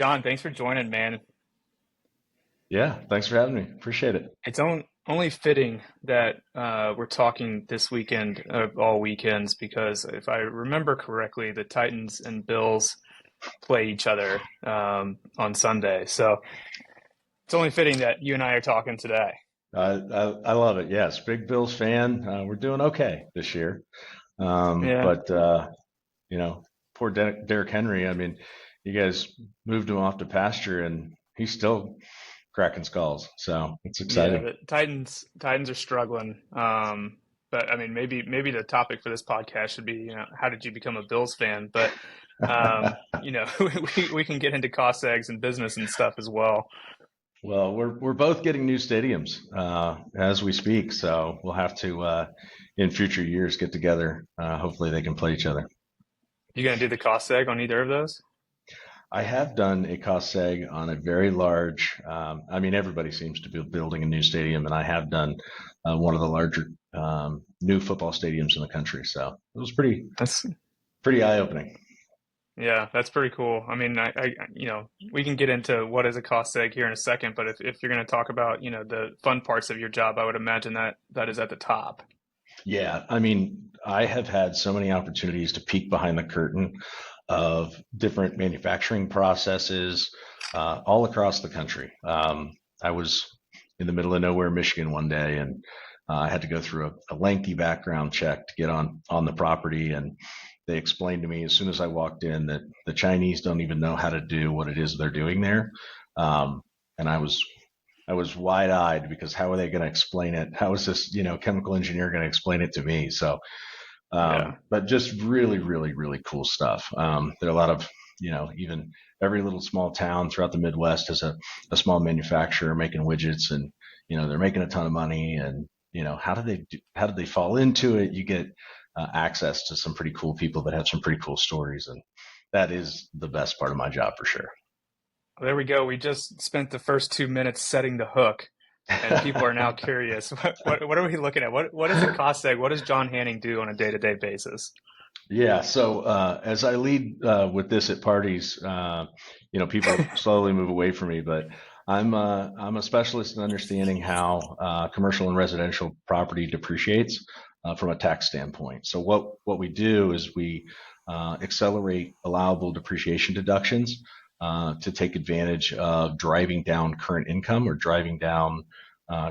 John, thanks for joining, man. Yeah, thanks for having me. Appreciate it. Only fitting that we're talking this weekend of all weekends because if I remember correctly, the Titans and Bills play each other on Sunday. So it's only fitting that you and I are talking today. I love it. Yes, big Bills fan. We're doing okay this year. Yeah, But poor Derrick Henry. I mean, you guys moved him off to pasture, and he's still cracking skulls. So it's yeah. exciting. The Titans are struggling. But I mean, maybe the topic for this podcast should be, how did you become a Bills fan? But we can get into cost eggs and business and stuff as well. Well, we're both getting new stadiums as we speak, so we'll have to in future years get together. Hopefully, they can play each other. You gonna do the cost egg on either of those? I have done a cost seg on a very large. I mean, everybody seems to be building a new stadium, and I have done one of the larger new football stadiums in the country. So it was That's pretty eye opening. Yeah, that's pretty cool. I mean, we can get into what is a cost seg here in a second, but if you're going to talk about, the fun parts of your job, I would imagine that is at the top. Yeah, I mean, I have had so many opportunities to peek behind the curtain of different manufacturing processes all across the country. I was in the middle of nowhere, Michigan, one day, and I had to go through a lengthy background check to get on the property, and they explained to me as soon as I walked in that the Chinese don't even know how to do what it is they're doing there. And I was wide-eyed because how are they going to explain it? How is this, chemical engineer going to explain it to me? So, Yeah. but just really, really, really cool stuff. There are a lot of, even every little small town throughout the Midwest has a small manufacturer making widgets, and they're making a ton of money. And how did they fall into it? You get access to some pretty cool people that have some pretty cool stories, and that is the best part of my job for sure. There we go. We just spent the first 2 minutes setting the hook, and people are now curious. What are we looking at? What is a cost seg? What does John Hanning do on a day-to-day basis? Yeah, so as I lead with this at parties, people slowly move away from me, but I'm a specialist in understanding how commercial and residential property depreciates from a tax standpoint. So what we do is we accelerate allowable depreciation deductions to take advantage of driving down current income or driving down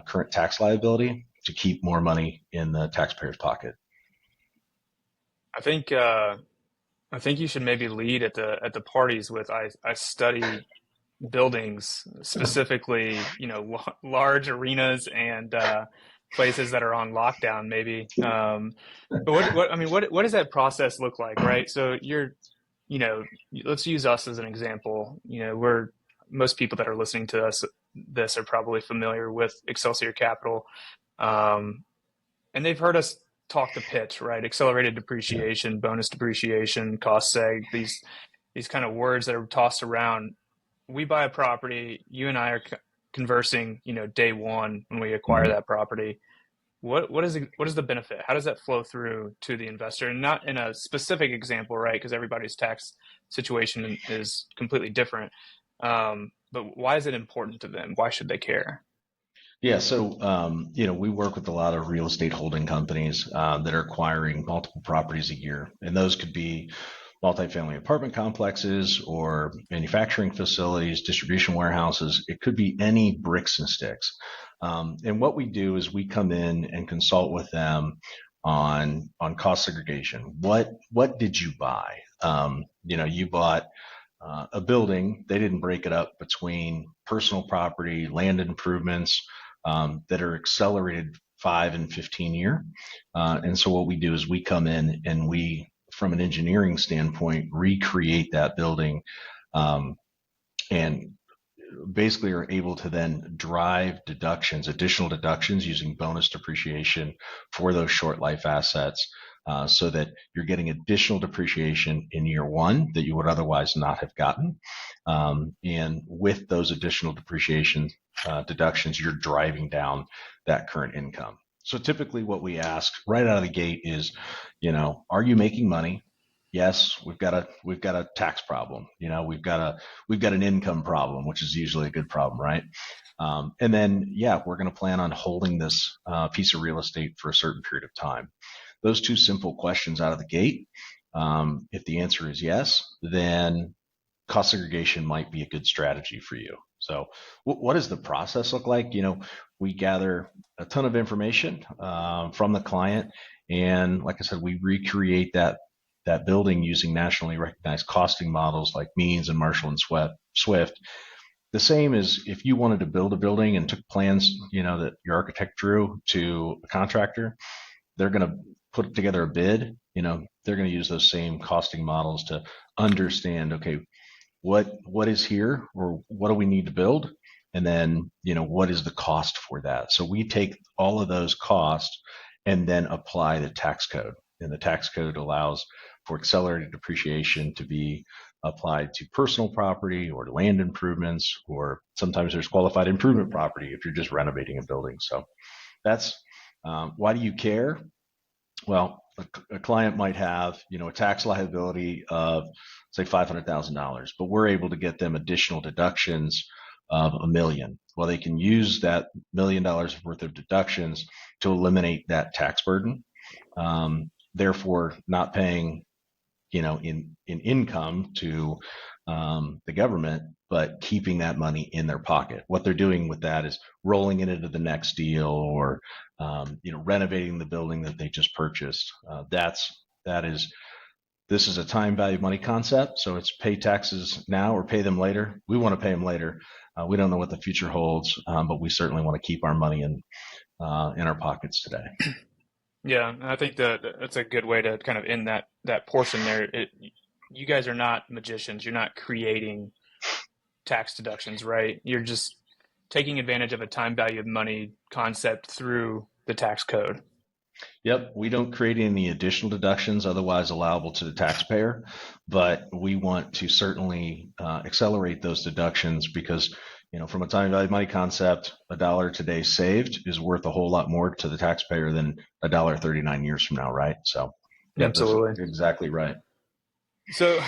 current tax liability to keep more money in the taxpayer's pocket. I think I think you should maybe lead at the parties with I study buildings, specifically, large arenas and places that are on lockdown, maybe. But what I mean, what does that process look like, right? So you know, let's use us as an example. We're most people that are listening to this are probably familiar with Excelsior Capital, um, and they've heard us talk the pitch, right? Accelerated Yeah. depreciation, bonus depreciation, cost seg, these kind of words that are tossed around. We buy a property, you and I are conversing, day one when we acquire Mhm. that property. What is the benefit? How does that flow through to the investor? And not in a specific example, right? Because everybody's tax situation is completely different. But why is it important to them? Why should they care? Yeah, so we work with a lot of real estate holding companies that are acquiring multiple properties a year, and those could be multifamily apartment complexes or manufacturing facilities, distribution warehouses. It could be any bricks and sticks. And what we do is we come in and consult with them on cost segregation. What did you buy? You bought a building. They didn't break it up between personal property, land improvements that are accelerated 5 and 15 year. And so what we do is we come in and we, from an engineering standpoint, recreate that building um, and basically are able to then drive deductions, additional deductions using bonus depreciation for those short life assets. So that you're getting additional depreciation in year one that you would otherwise not have gotten. And with those additional depreciation deductions, you're driving down that current income. So typically what we ask right out of the gate is, are you making money? Yes, we've got a tax problem. We've got an income problem, which is usually a good problem, right? And then, yeah, we're going to plan on holding this piece of real estate for a certain period of time. Those two simple questions out of the gate. If the answer is yes, then cost segregation might be a good strategy for you. So, what does the process look like? We gather a ton of information from the client, and like I said, we recreate that building using nationally recognized costing models like Means and Marshall and Swift. The same as if you wanted to build a building and took plans, that your architect drew to a contractor, they're going to put together a bid. They're going to use those same costing models to understand, okay, what is here, or what do we need to build, and then what is the cost for that. So we take all of those costs and then apply the tax code, and the tax code allows for accelerated depreciation to be applied to personal property or to land improvements, or sometimes there's qualified improvement property if you're just renovating a building. So that's why do you care? Well, a client might have, a tax liability of say $500,000, but we're able to get them additional deductions of $1 million. Well, they can use that $1 million worth of deductions to eliminate that tax burden. Therefore, not paying, in income to the government, but keeping that money in their pocket. What they're doing with that is rolling it into the next deal, or renovating the building that they just purchased. This is a time value of money concept. So it's pay taxes now or pay them later. We want to pay them later. We don't know what the future holds, but we certainly want to keep our money in our pockets today. Yeah, and I think that's a good way to kind of end that portion there. You guys are not magicians. You're not creating tax deductions, right? You're just taking advantage of a time value of money concept through the tax code. Yep, we don't create any additional deductions otherwise allowable to the taxpayer, but we want to certainly accelerate those deductions because, from a time value of money concept, a dollar today saved is worth a whole lot more to the taxpayer than $1.39 from now, right? So, yep, that's Absolutely. exactly right. So,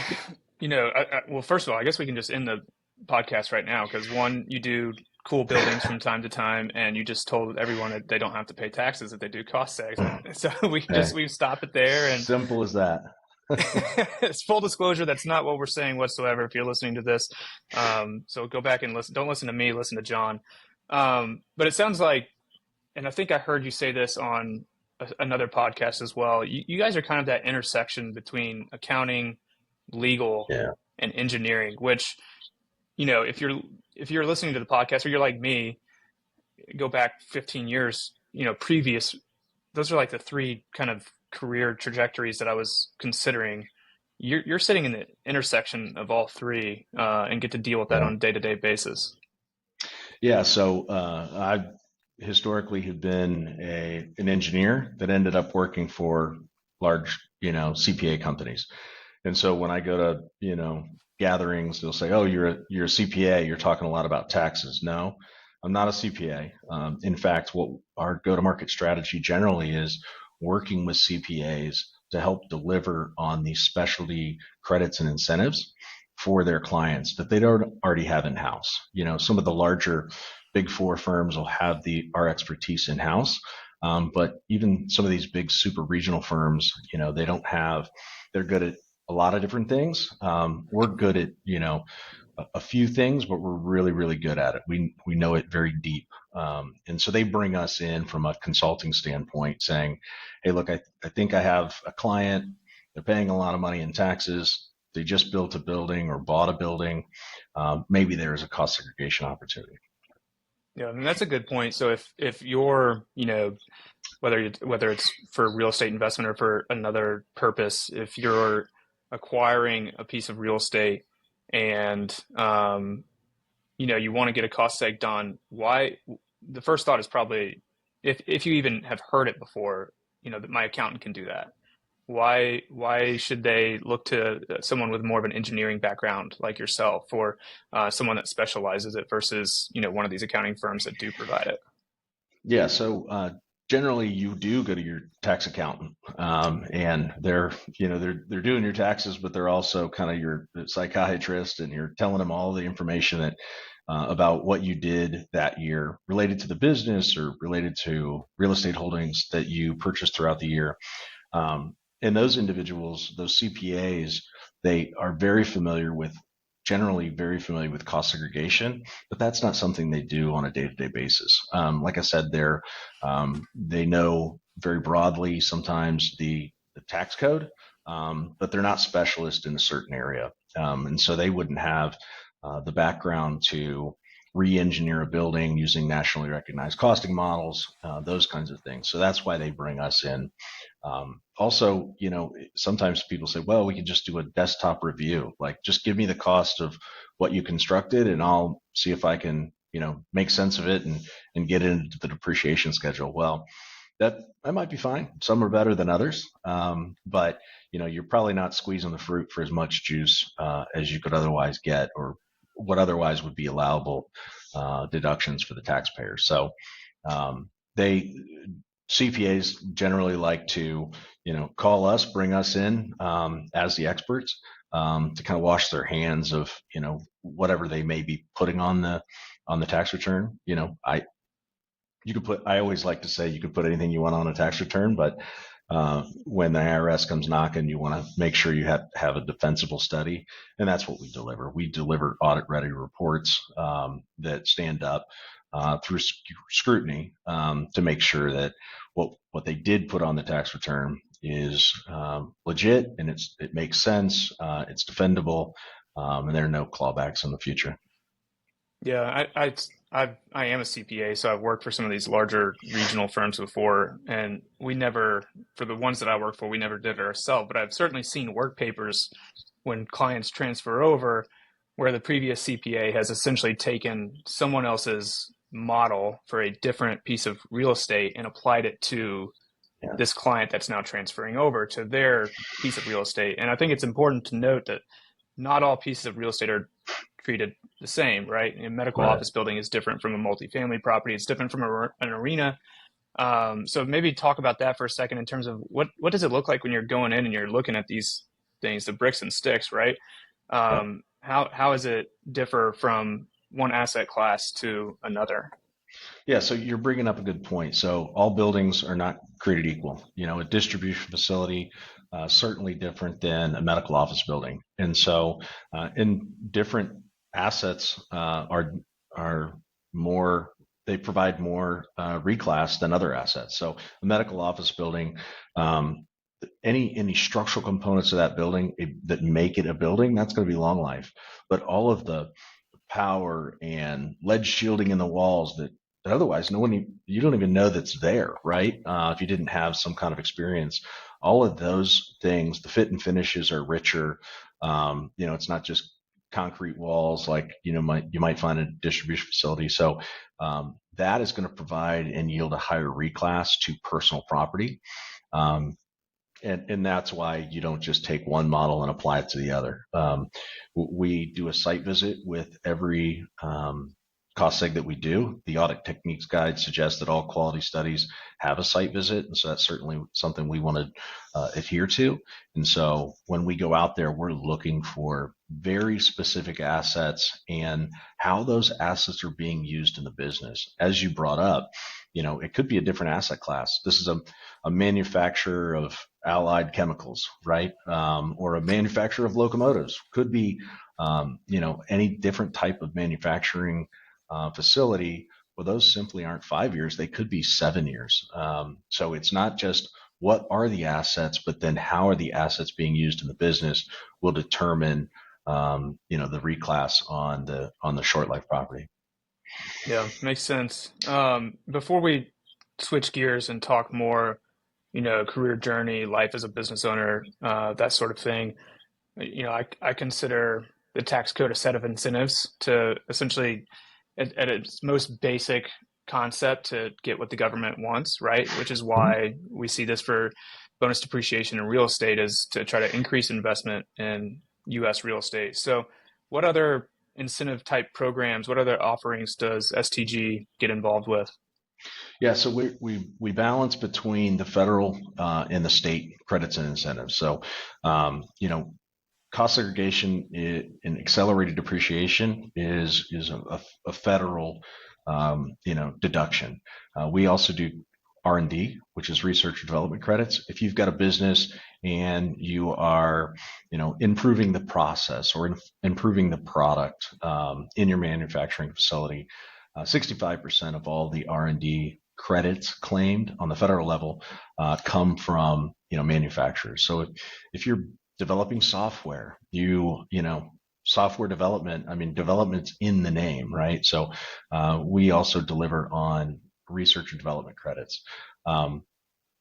well, first of all, I guess we can just end the podcast right now because one, you do cool buildings from time to time, and you just told everyone that they don't have to pay taxes if they do cost segs. So Hey, we stop it there, and simple as that. it's full disclosure. That's not what we're saying whatsoever. If you're listening to this, so go back and listen. Don't listen to me. Listen to John. But it sounds like, and I think I heard you say this on another podcast as well. You guys are kind of that intersection between accounting, legal, Yeah. and engineering. Which, if you're listening to the podcast or you're like me, go back 15 years, previous. Those are like the three kind of career trajectories that I was considering. You're sitting in the intersection of all three, and get to deal with that Yeah. on a day-to-day basis. Yeah. So I historically had been an engineer that ended up working for large, CPA companies. And so when I go to, gatherings, they'll say, "Oh, you're a CPA. You're talking a lot about taxes." No, I'm not a CPA. In fact, what our go-to-market strategy generally is working with CPAs to help deliver on these specialty credits and incentives for their clients that they don't already have in house. Some of the larger Big Four firms will have our expertise in house, but even some of these big super regional firms, they don't have. They're good at a lot of different things. We're good at a few things, but we're really really good at it. We know it very deep, and so they bring us in from a consulting standpoint, saying, "Hey, look, I think I have a client. They're paying a lot of money in taxes. They just built a building or bought a building. Maybe there is a cost segregation opportunity." Yeah, and that's a good point. So if you're, whether it's for real estate investment or for another purpose, if you're acquiring a piece of real estate and you want to get a cost seg done, why the first thought is probably if you even have heard it before, that my accountant can do that. Why should they look to someone with more of an engineering background like yourself, or someone that specializes it versus one of these accounting firms that do provide it? Yeah. So generally you do go to your tax accountant, and they're doing your taxes, but they're also kind of your psychiatrist, and you're telling them all the information that about what you did that year related to the business or related to real estate holdings that you purchased throughout the year. And those individuals, those CPAs, they are generally very familiar with cost segregation, but that's not something they do on a day-to-day basis. Like I said, they know very broadly sometimes the tax code, but they're not specialists in a certain area, and so they wouldn't have the background to re-engineer a building using nationally recognized costing models, those kinds of things. So that's why they bring us in. Also, sometimes people say, well, we can just do a desktop review. Like, just give me the cost of what you constructed and I'll see if I can, make sense of it and get it into the depreciation schedule. Well, that might be fine. Some are better than others. But, you're probably not squeezing the fruit for as much juice as you could otherwise get, or what otherwise would be allowable deductions for the taxpayer. So they CPAs generally like to, call us, bring us in as the experts to kind of wash their hands of, whatever they may be putting on the tax return. I always like to say you could put anything you want on a tax return, but when the IRS comes knocking, you want to make sure you have a defensible study, and that's what we deliver. We deliver audit-ready reports that stand up through scrutiny to make sure that what they did put on the tax return is legit, and it makes sense, it's defendable, and there are no clawbacks in the future. Yeah, I am a CPA, so I've worked for some of these larger regional firms before, and we never, for the ones that I work for, we never did it ourselves. But I've certainly seen work papers when clients transfer over, where the previous CPA has essentially taken someone else's model for a different piece of real estate and applied it to Yeah. this client that's now transferring over to their piece of real estate. And I think it's important to note that not all pieces of real estate are treated the same, right? A medical Right. office building is different from a multifamily property. It's different from an arena. So maybe talk about that for a second in terms of what does it look like when you're going in and you're looking at these things, the bricks and sticks, right? Yeah. How does it differ from one asset class to another? Yeah, so you're bringing up a good point. So all buildings are not created equal. A distribution facility certainly different than a medical office building, and so in different assets are more. They provide more reclass than other assets. So a medical office building, any structural components of that building that make it a building, that's going to be long life. But all of the power and lead shielding in the walls that otherwise you don't even know that's there, right? If you didn't have some kind of experience, all of those things, the fit and finishes are richer. It's not just concrete walls like you might find in a distribution facility. So that is going to provide and yield a higher reclass to personal property. And that's why you don't just take one model and apply it to the other. We do a site visit with every cost seg that we do. The audit techniques guide suggests that all quality studies have a site visit, and so that's certainly something we want to adhere to. And so when we go out there, we're looking for very specific assets and how those assets are being used in the business. As you brought up, it could be a different asset class. This is a manufacturer of allied chemicals, right? Or a manufacturer of locomotives. Could be, any different type of manufacturing facility. Well, those simply aren't 5 years. They could be 7 years. So it's not just what are the assets, but then how are the assets being used in the business will determine, the reclass on the short life property. Yeah, makes sense. Before we switch gears and talk more, career journey, life as a business owner, that sort of thing, I consider the tax code a set of incentives to essentially, at its most basic concept, to get what the government wants, right? Which is why we see this for bonus depreciation in real estate, is to try to increase investment in U.S. real estate. So, what other incentive type programs, what other offerings does STG get involved with? Yeah, so we balance between the federal and the state credits and incentives. So, you know, cost segregation and accelerated depreciation is a federal, you know, deduction. We also do R&D, which is research and development credits. If you've got a business and you are, you know, improving the process or improving the product in your manufacturing facility, 65% of all the R&D credits claimed on the federal level come from, you know, manufacturers. So if you're developing software, you know, software development, I mean, development's in the name, right? So we also deliver on research and development credits. Um,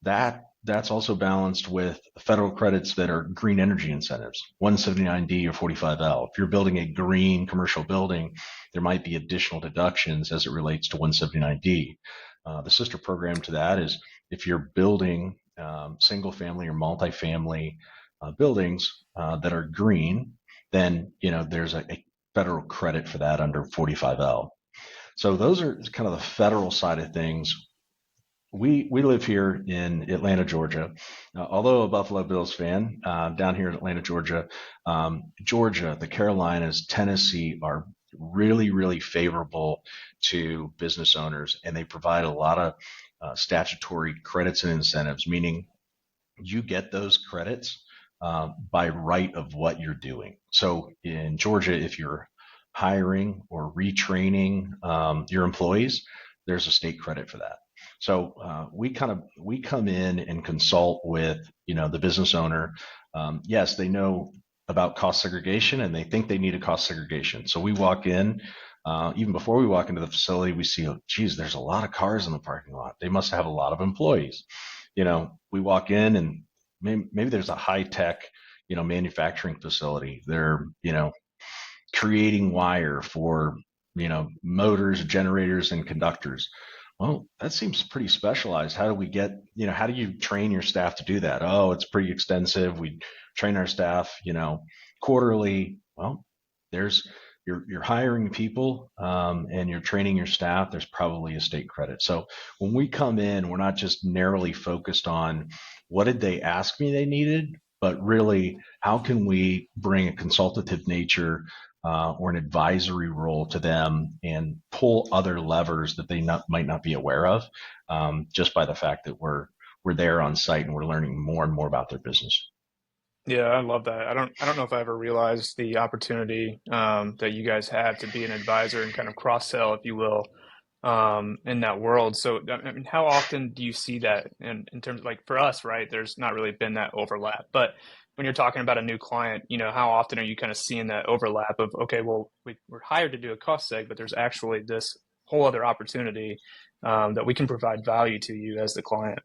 that's also balanced with federal credits that are green energy incentives, 179D or 45L. If you're building a green commercial building, there might be additional deductions as it relates to 179D. The sister program to that is if you're building single family or multifamily buildings that are green, then you know there's a federal credit for that under 45L. So those are kind of the federal side of things. We live here in Atlanta, Georgia. Although a Buffalo Bills fan, down here in Atlanta, Georgia, Georgia, the Carolinas, Tennessee are really favorable to business owners, and they provide a lot of statutory credits and incentives, meaning you get those credits by right of what you're doing. So in Georgia, if you're hiring or retraining your employees, there's a state credit for that. So we come in and consult with the business owner. Yes, they know about cost segregation and they think they need a cost segregation. So we walk in. Even before we walk into the facility, we see, oh, geez, there's a lot of cars in the parking lot. They must have a lot of employees. We walk in and maybe there's a high tech, manufacturing facility. They're, creating wire for, motors, generators, and conductors. Well, that seems pretty specialized. How do we get, how do you train your staff to do that? Oh, it's pretty extensive. We train our staff, quarterly. Well, there's, you're hiring people and you're training your staff. There's probably a state credit. So when we come in, we're not just narrowly focused on what did they ask me they needed, but really how can we bring a consultative nature or an advisory role to them and pull other levers that they might not be aware of, just by the fact that we're there on site and we're learning more and more about their business. Yeah, I love that. I don't know if I ever realized the opportunity that you guys have to be an advisor and kind of cross sell, if you will, in that world. So, I mean, how often do you see that in terms of, like, for us, right? There's not really been that overlap, but when you're talking about a new client, how often are you kind of seeing that overlap of, okay, well, we're hired to do a cost seg, but there's actually this whole other opportunity that we can provide value to you as the client.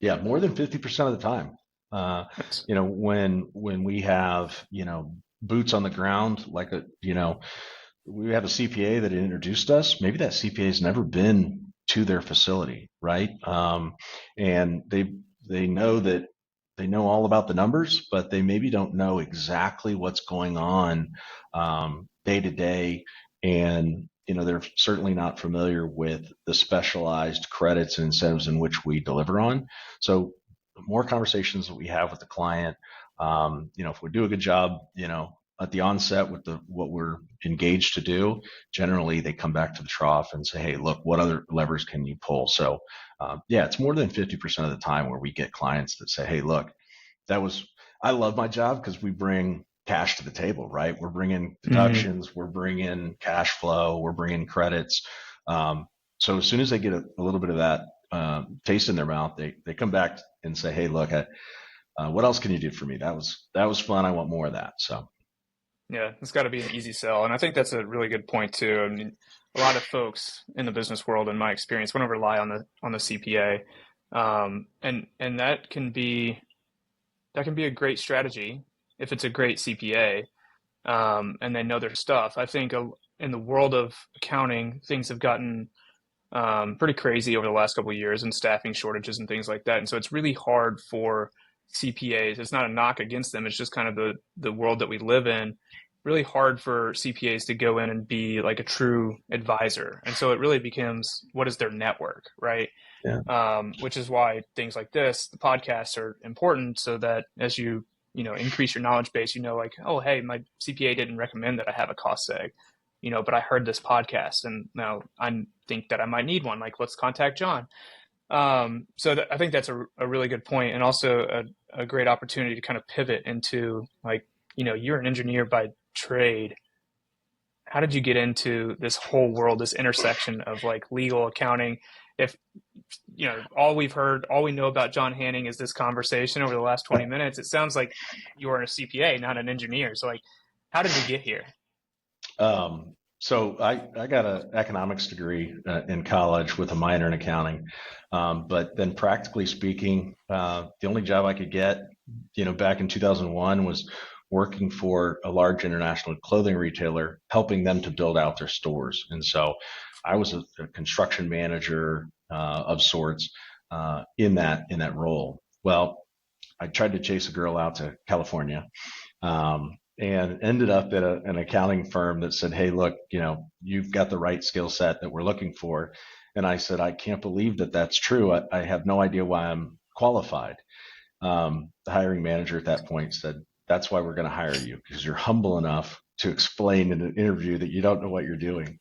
Yeah, more than 50% of the time. That's, When we have, boots on the ground, like we have a CPA that introduced us. Maybe that CPA has never been to their facility, right? And they know that they know all about the numbers, but they maybe don't know exactly what's going on day to day. And they're certainly not familiar with the specialized credits and incentives in which we deliver on. So the more conversations that we have with the client, if we do a good job, at the onset with what we're engaged to do, generally they come back to the trough and say, hey, look, what other levers can you pull? So yeah, it's more than 50% of the time where we get clients that say, hey, look, I love my job because we bring cash to the table, right? We're bringing mhm. deductions, we're bringing cash flow, we're bringing credits. So as soon as they get a little bit of that taste in their mouth, they come back and say, hey, look, what else can you do for me? That was fun. I want more of that. So. Yeah, it's got to be an easy sell. And I think that's a really good point too. I mean, a lot of folks in the business world, in my experience, want to rely on the CPA. And that can be a great strategy if it's a great CPA, and they know their stuff. I think in the world of accounting, things have gotten pretty crazy over the last couple of years, and staffing shortages and things like that. And so it's really hard for CPAs. It's not a knock against them. It's just kind of the world that we live in. really hard for CPAs to go in and be like a true advisor. And so it really becomes what is their network, right? Yeah. Which is why things like this, the podcasts, are important, so that as you increase your knowledge base, like, oh, hey, my CPA didn't recommend that I have a cost seg, but I heard this podcast, and now I think that I might need one. Like, let's contact John. I think that's a really good point, and also a great opportunity to kind of pivot into, like, you're an engineer by trade. How did you get into this whole world, this intersection of like legal, accounting? If all we've heard, all we know about John Hanning is this conversation over the last 20 minutes. It sounds like you're a CPA, not an engineer. So, like, how did we get here? So I got an economics degree in college with a minor in accounting. But then practically speaking, the only job I could get, back in 2001 was working for a large international clothing retailer, helping them to build out their stores. And so I was a construction manager of sorts in that role. Well, I tried to chase a girl out to California. And ended up at an accounting firm that said, "Hey, look, you've got the right skill set that we're looking for." And I said, "I can't believe that that's true. I have no idea why I'm qualified." The hiring manager at that point said, "That's why we're going to hire you, because you're humble enough to explain in an interview that you don't know what you're doing."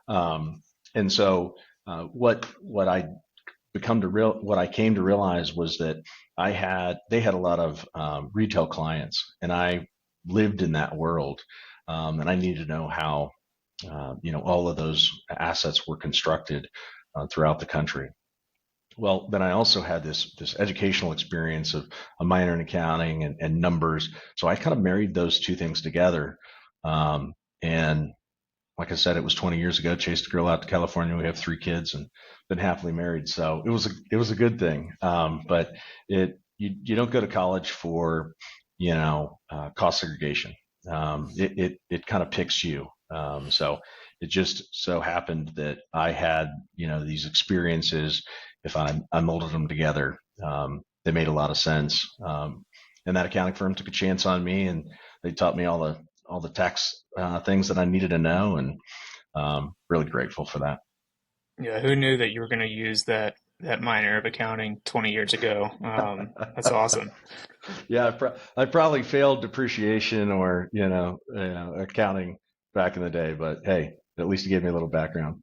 And so what I came to realize was that they had a lot of retail clients, and I lived in that world, and I needed to know how all of those assets were constructed throughout the country. Well, then I also had this educational experience of a minor in accounting and numbers, so I kind of married those two things together. And like I said, it was 20 years ago. Chased a girl out to California. We have 3 kids and been happily married, so it was a good thing. But you don't go to college for cost segregation. It kind of picks you. So it just so happened that I had these experiences. If I molded them together, they made a lot of sense. And that accounting firm took a chance on me, and they taught me all the tax things that I needed to know, and really grateful for that. Yeah, who knew that you were going to use that minor of accounting 20 years ago? That's awesome. Yeah, I probably failed depreciation or accounting back in the day, but hey, at least it gave me a little background.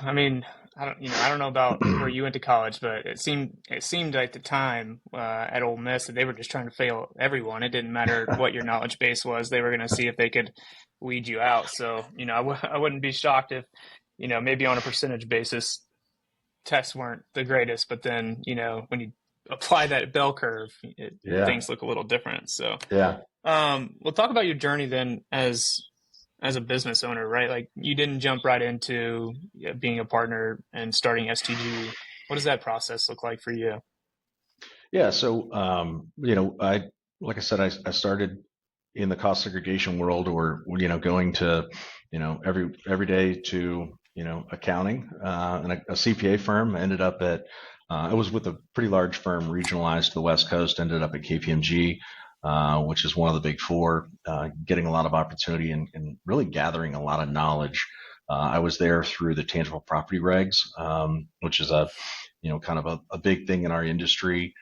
I mean, I don't know about where you went to college, but it seemed like the time at Ole Miss that they were just trying to fail everyone. It didn't matter what your knowledge base was; they were going to see if they could weed you out. So, I wouldn't be shocked if, maybe on a percentage basis, tests weren't the greatest, but then, when you apply that bell curve, Yeah, things look a little different. So, yeah. we'll talk about your journey then as a business owner, right? Like, you didn't jump right into being a partner and starting STG. What does that process look like for you? Yeah, so I like I said, I started in the cost segregation world, or going to every day to accounting and a CPA firm. I ended up at I was with a pretty large firm, regionalized to the West Coast. Ended up at KPMG, which is one of the big four, getting a lot of opportunity and really gathering a lot of knowledge. I was there through the tangible property regs, which is a kind of a big thing in our industry.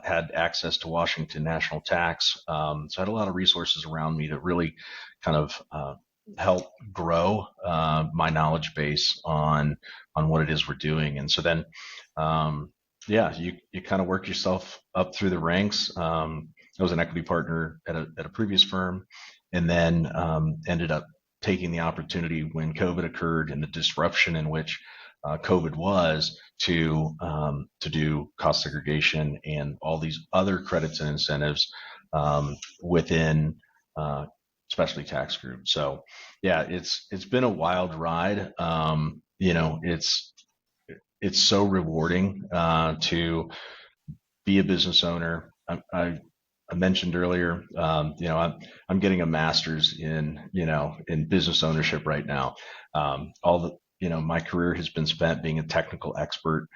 Had access to Washington national tax, so I had a lot of resources around me to really kind of help grow my knowledge base on what it is we're doing. And so then, yeah, you kind of work yourself up through the ranks. I was an equity partner at a previous firm, and then ended up taking the opportunity when COVID occurred and the disruption in which COVID was to do cost segregation and all these other credits and incentives within specialty tax group. So yeah, it's been a wild ride. It's so rewarding to be a business owner. I mentioned earlier, I'm getting a master's in business ownership right now. All the my career has been spent being a technical expert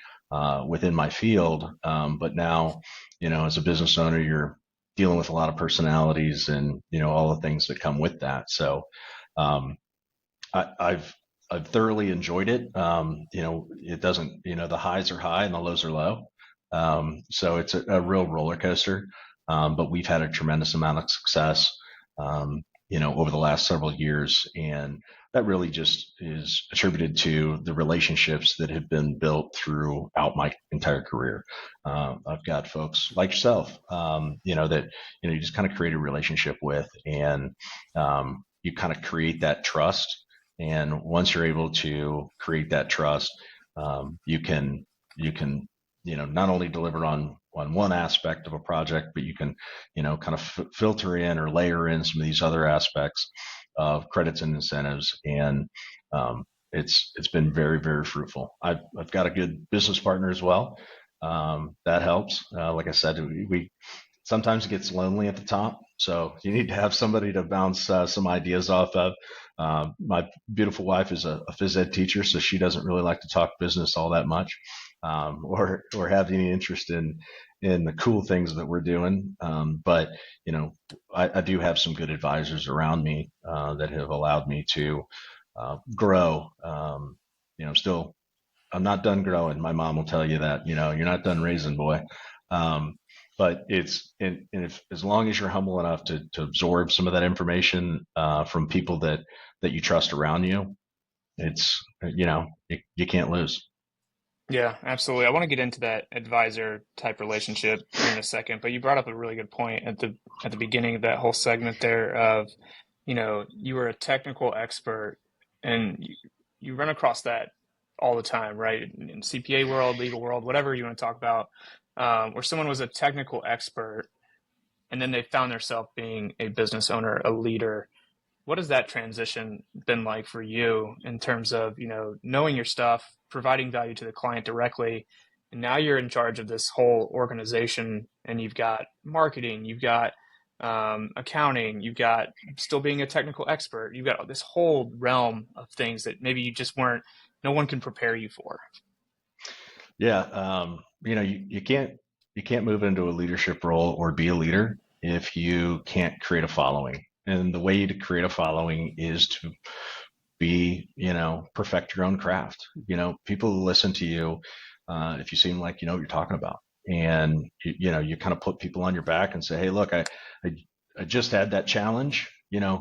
within my field, but now as a business owner, dealing with a lot of personalities and, all the things that come with that. So, um, I've thoroughly enjoyed it. It doesn't, the highs are high and the lows are low. So it's a real roller coaster. But we've had a tremendous amount of success, over the last several years. And that really just is attributed to the relationships that have been built throughout my entire career. I've got folks like yourself, that, you just kind of create a relationship with, and you kind of create that trust. And once you're able to create that trust, you can not only deliver on one aspect of a project, but you can kind of filter in or layer in some of these other aspects of credits and incentives, and it's been very, very fruitful. I've got a good business partner as well. That helps. Like I said, we sometimes it gets lonely at the top, so you need to have somebody to bounce some ideas off of. My beautiful wife is a phys ed teacher, so she doesn't really like to talk business all that much, or have any interest in the cool things that we're doing. But I do have some good advisors around me that have allowed me to grow. Still, I'm not done growing. My mom will tell you that. You're not done raising, boy. Um, but and if as long as you're humble enough to absorb some of that information from people that you trust around you, it's you can't lose. Yeah, absolutely. I want to get into that advisor type relationship here in a second, but you brought up a really good point at the beginning of that whole segment there of, you were a technical expert and you run across that all the time, right? In CPA world, legal world, whatever you want to talk about, where someone was a technical expert and then they found themselves being a business owner, a leader. What has that transition been like for you in terms of, knowing your stuff, providing value to the client directly, and now you're in charge of this whole organization and you've got marketing, you've got accounting, you've got still being a technical expert, you've got this whole realm of things that maybe you just weren't, no one can prepare you for. Yeah, you can't move into a leadership role or be a leader if you can't create a following. And the way to create a following is to perfect your own craft. People who listen to you, if you seem like you know what you're talking about, and you kind of put people on your back and say, hey, look, I, I just had that challenge.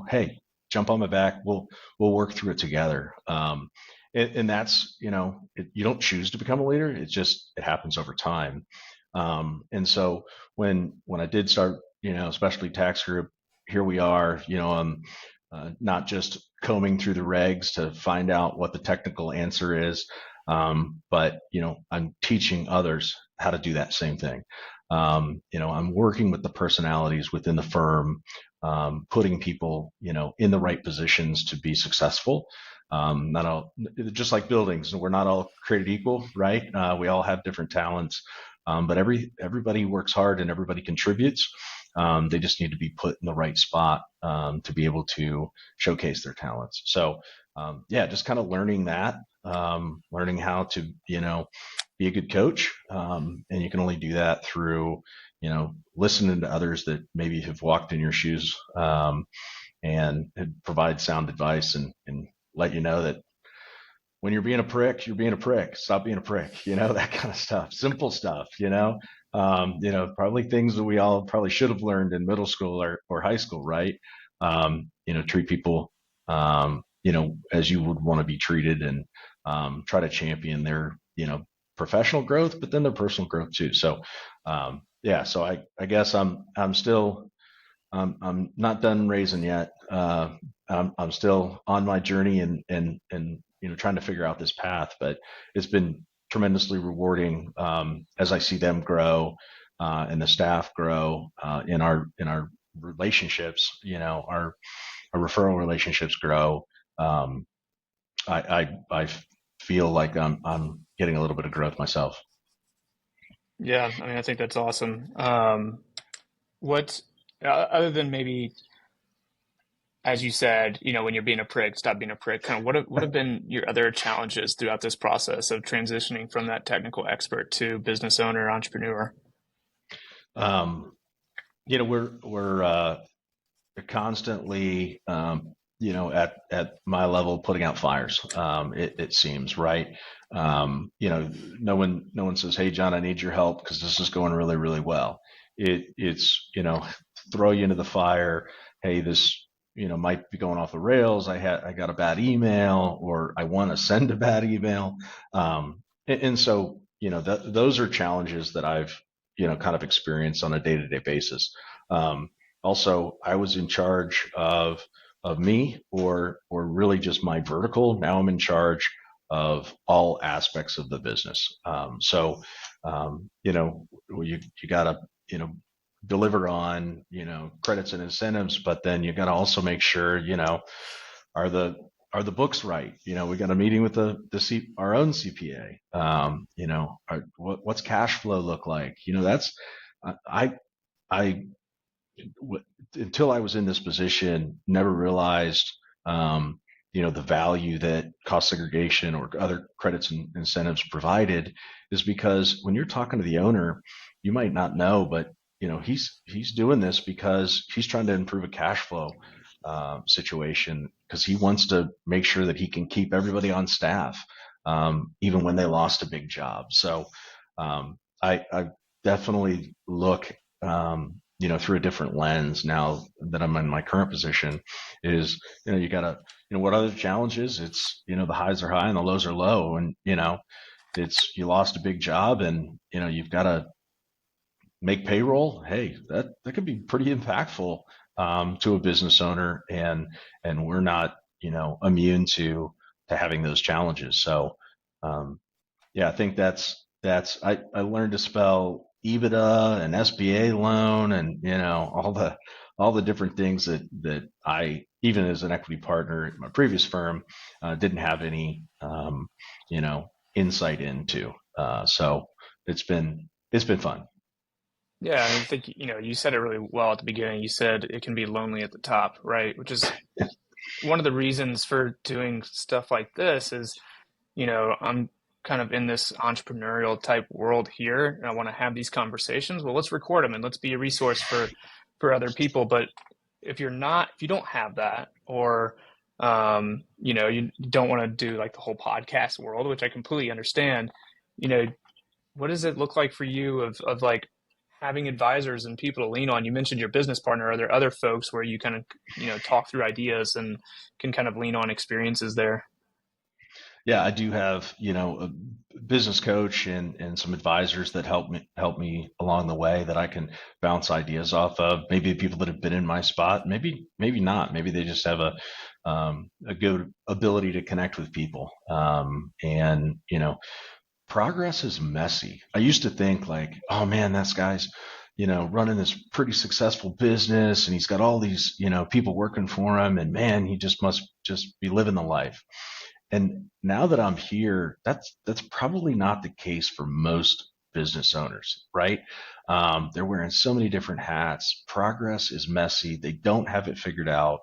Hey, jump on my back. We'll work through it together. And that's you don't choose to become a leader. It happens over time. And so when I did start, especially tax group, here we are. I'm not just combing through the regs to find out what the technical answer is, but I'm teaching others how to do that same thing. I'm working with the personalities within the firm, putting people, in the right positions to be successful. Not all, just like buildings, we're not all created equal, right? We all have different talents, but everybody works hard and everybody contributes. They just need to be put in the right spot to be able to showcase their talents. So, yeah, just kind of learning that, learning how to, be a good coach. And you can only do that through, listening to others that maybe have walked in your shoes, and provide sound advice, and let you know that when you're being a prick, you're being a prick. Stop being a prick, that kind of stuff. Simple stuff, probably things that we all probably should have learned in middle school or high school, right? Treat people, as you would want to be treated, and try to champion their, professional growth, but then their personal growth too. So, yeah, so I guess I'm still, I'm not done raising yet. I'm still on my journey, and trying to figure out this path, but it's been tremendously rewarding, as I see them grow, and the staff grow, in our relationships, our referral relationships grow. Um, I feel like I'm getting a little bit of growth myself. Yeah, I mean, I think that's awesome. What, other than maybe, as you said, when you're being a prick, stop being a prick. Kind of what have been your other challenges throughout this process of transitioning from that technical expert to business owner, entrepreneur? Um, We're constantly, at my level, putting out fires. It seems right. No one says, "Hey, John, I need your help because this is going really, really well." It's throw you into the fire. Hey, this might be going off the rails. I got a bad email, or I want to send a bad email, and so those are challenges that I've kind of experienced on a day-to-day basis. Um, Also, I was in charge of me, or really just my vertical. Now I'm in charge of all aspects of the business. You got to deliver on credits and incentives, but then you got to also make sure are the are the books right? We got a meeting with our own CPA. What's cash flow look like? That's I I until I was in this position, never realized, um, the value that cost segregation or other credits and incentives provided, is because when you're talking to the owner, you might not know, but he's doing this because he's trying to improve a cash flow situation, because he wants to make sure that he can keep everybody on staff, even when they lost a big job. So I definitely look, through a different lens now that I'm in my current position. Is you gotta, what are the challenges? It's the highs are high and the lows are low, and it's, you lost a big job, and you've got to make payroll. Hey, that could be pretty impactful, to a business owner, and we're not immune to having those challenges. So um, yeah, I think I learned to spell EBITDA and SBA loan, and all the different things that I, even as an equity partner in my previous firm, didn't have any insight into. So it's been fun. Yeah, I think you said it really well at the beginning. You said it can be lonely at the top, right? Which is one of the reasons for doing stuff like this is, I'm kind of in this entrepreneurial type world here, and I want to have these conversations. Well, let's record them and let's be a resource for other people. But if you don't have that, or you don't want to do like the whole podcast world, which I completely understand, you know, what does it look like for you of like having advisors and people to lean on? You mentioned your business partner. Are there other folks where you kind of, talk through ideas and can kind of lean on experiences there? Yeah, I do have, a business coach and some advisors that help me along the way, that I can bounce ideas off of. Maybe people that have been in my spot, maybe not. Maybe they just have a good ability to connect with people. And progress is messy. I used to think like, oh man, that guy's running this pretty successful business, and he's got all these people working for him, and man, he just must just be living the life. And now that I'm here, that's probably not the case for most business owners, right? They're wearing so many different hats. Progress is messy. They don't have it figured out.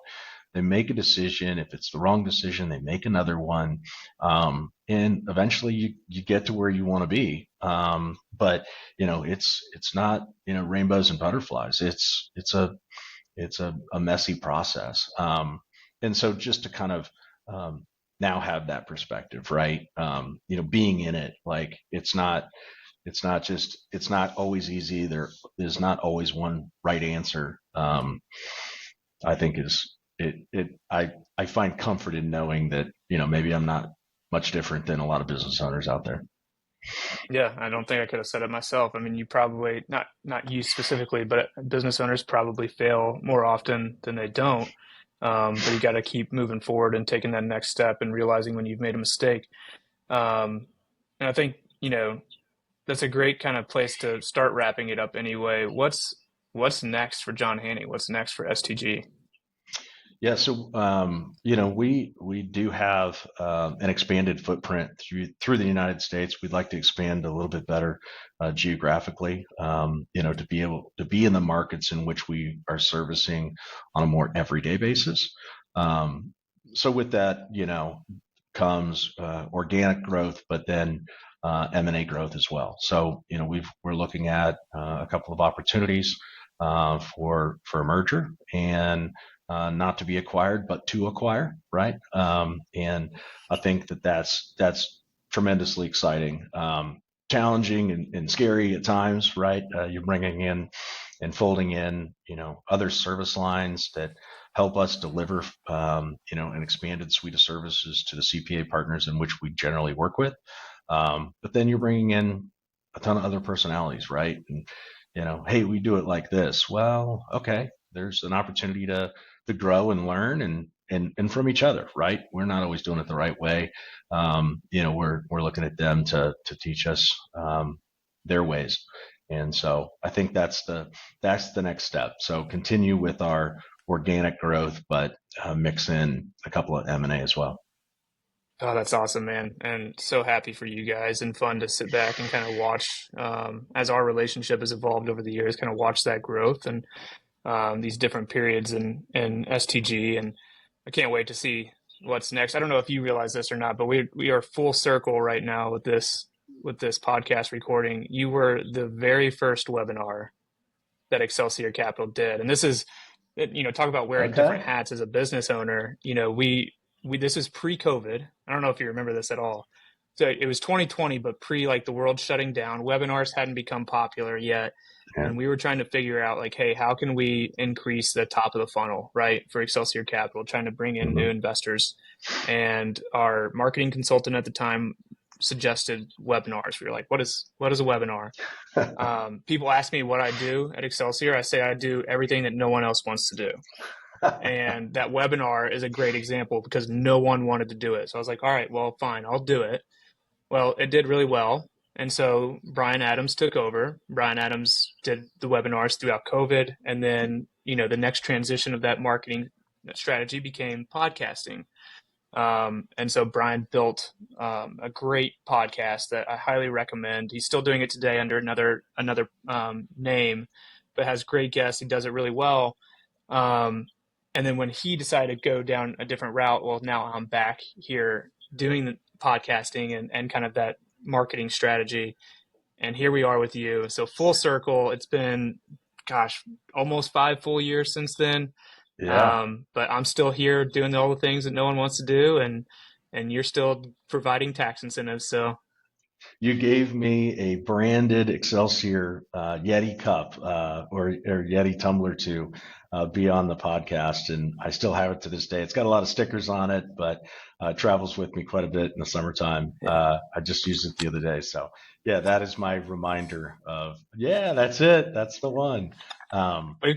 They make a decision. If it's the wrong decision, they make another one. And eventually you get to where you want to be. But it's not, rainbows and butterflies. It's a messy process. And so just to kind of, now have that perspective, right? Being in it, like it's not always easy. There is not always one right answer. I think is it I find comfort in knowing that maybe I'm not much different than a lot of business owners out there. Yeah, I don't think I could have said it myself. I mean, you probably not you specifically, but business owners probably fail more often than they don't. But you got to keep moving forward and taking that next step and realizing when you've made a mistake. And I think, that's a great kind of place to start wrapping it up anyway. What's next for John Haney? What's next for STG? Yeah, so we do have an expanded footprint through the United States. We'd like to expand a little bit better geographically, to be able to be in the markets in which we are servicing on a more everyday basis. So with that, comes organic growth, but then M&A growth as well. So we're looking at a couple of opportunities. for a merger and not to be acquired, but to acquire, right? And I think that's tremendously exciting, challenging and scary at times, right? You're bringing in and folding in, other service lines that help us deliver, an expanded suite of services to the CPA partners in which we generally work with. But then you're bringing in a ton of other personalities, right? And hey, we do it like this. Well, okay, there's an opportunity to grow and learn and from each other, right? We're not always doing it the right way. We're looking at them to teach us their ways. And so I think that's the next step. So continue with our organic growth, but mix in a couple of M&A as well. Oh, that's awesome, man. And so happy for you guys and fun to sit back and kind of watch as our relationship has evolved over the years, kind of watch that growth and these different periods in STG. And I can't wait to see what's next. I don't know if you realize this or not, but we are full circle right now with this podcast recording. You were the very first webinar that Excelsior Capital did. And this is, talk about wearing different Okay. hats as a business owner. We this is pre-COVID. I don't know if you remember this at all. So it was 2020, but pre like the world shutting down. Webinars hadn't become popular yet. Yeah. And we were trying to figure out like, hey, how can we increase the top of the funnel, right? For Excelsior Capital, trying to bring in new Mm-hmm. investors. And our marketing consultant at the time suggested webinars. We were like, what is a webinar? People ask me what I do at Excelsior. I say I do everything that no one else wants to do. And that webinar is a great example because no one wanted to do it. So I was like, all right, well, fine, I'll do it. Well, it did really well. And so Brian Adams took over. Brian Adams did the webinars throughout COVID. And then, the next transition of that marketing strategy became podcasting. And so Brian built a great podcast that I highly recommend. He's still doing it today under another name, but has great guests. He does it really well. And then when he decided to go down a different route, well, now I'm back here doing the podcasting and kind of that marketing strategy. And here we are with you. So full circle, it's been, gosh, almost 5 full years since then. Yeah. But I'm still here doing all the things that no one wants to do, and you're still providing tax incentives. So You gave me a branded Excelsior Yeti cup or Yeti tumbler to be on the podcast, and I still have it to this day. It's got a lot of stickers on it, but it travels with me quite a bit in the summertime. yeah, I just used it the other day, so yeah, that is my reminder of yeah, that's it, that's the one. Um, so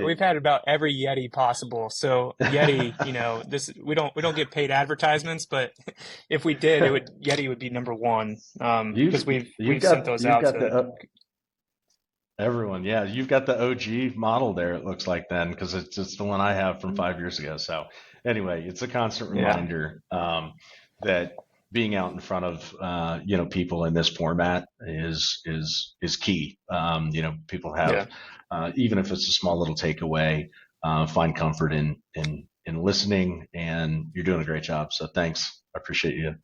we've had about every Yeti possible. So Yeti, this we don't get paid advertisements, but if we did, it would Yeti would be number one. you've Because you've we've sent got those you've out got to. everyone, yeah, you've got the OG model there. It looks like then because it's the one I have from 5 years ago. So anyway, it's a constant Yeah, reminder that being out in front of people in this format is key. People have yeah. even if it's a small little takeaway, find comfort in listening, and you're doing a great job. So thanks, I appreciate you.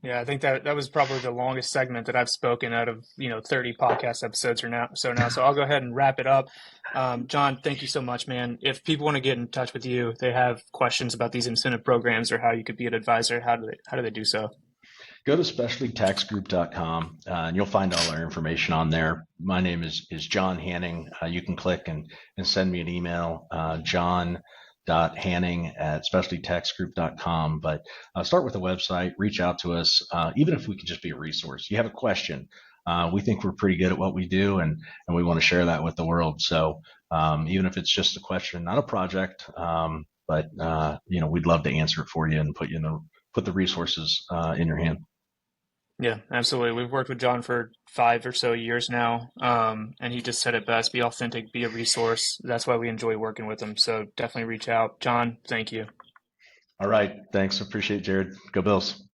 Yeah, I think that was probably the longest segment that I've spoken out of 30 podcast episodes or now. So now, so I'll go ahead and wrap it up. John, thank you so much, man. If people want to get in touch with you, they have questions about these incentive programs or how you could be an advisor. How do they do so? Go to specialtytaxgroup.com and you'll find all our information on there. My name is John Hanning. You can click and send me an email, john.hanning at specialtytaxgroup.com. But start with the website, reach out to us, even if we can just be a resource. You have a question. We think we're pretty good at what we do, and we want to share that with the world. So even if it's just a question, not a project, but we'd love to answer it for you and put the resources in your hand. Yeah, absolutely. We've worked with John for 5 or so years now, and he just said it best: be authentic, be a resource. That's why we enjoy working with him. So definitely reach out, John. Thank you. All right. Thanks. Appreciate it, Jared. Go Bills.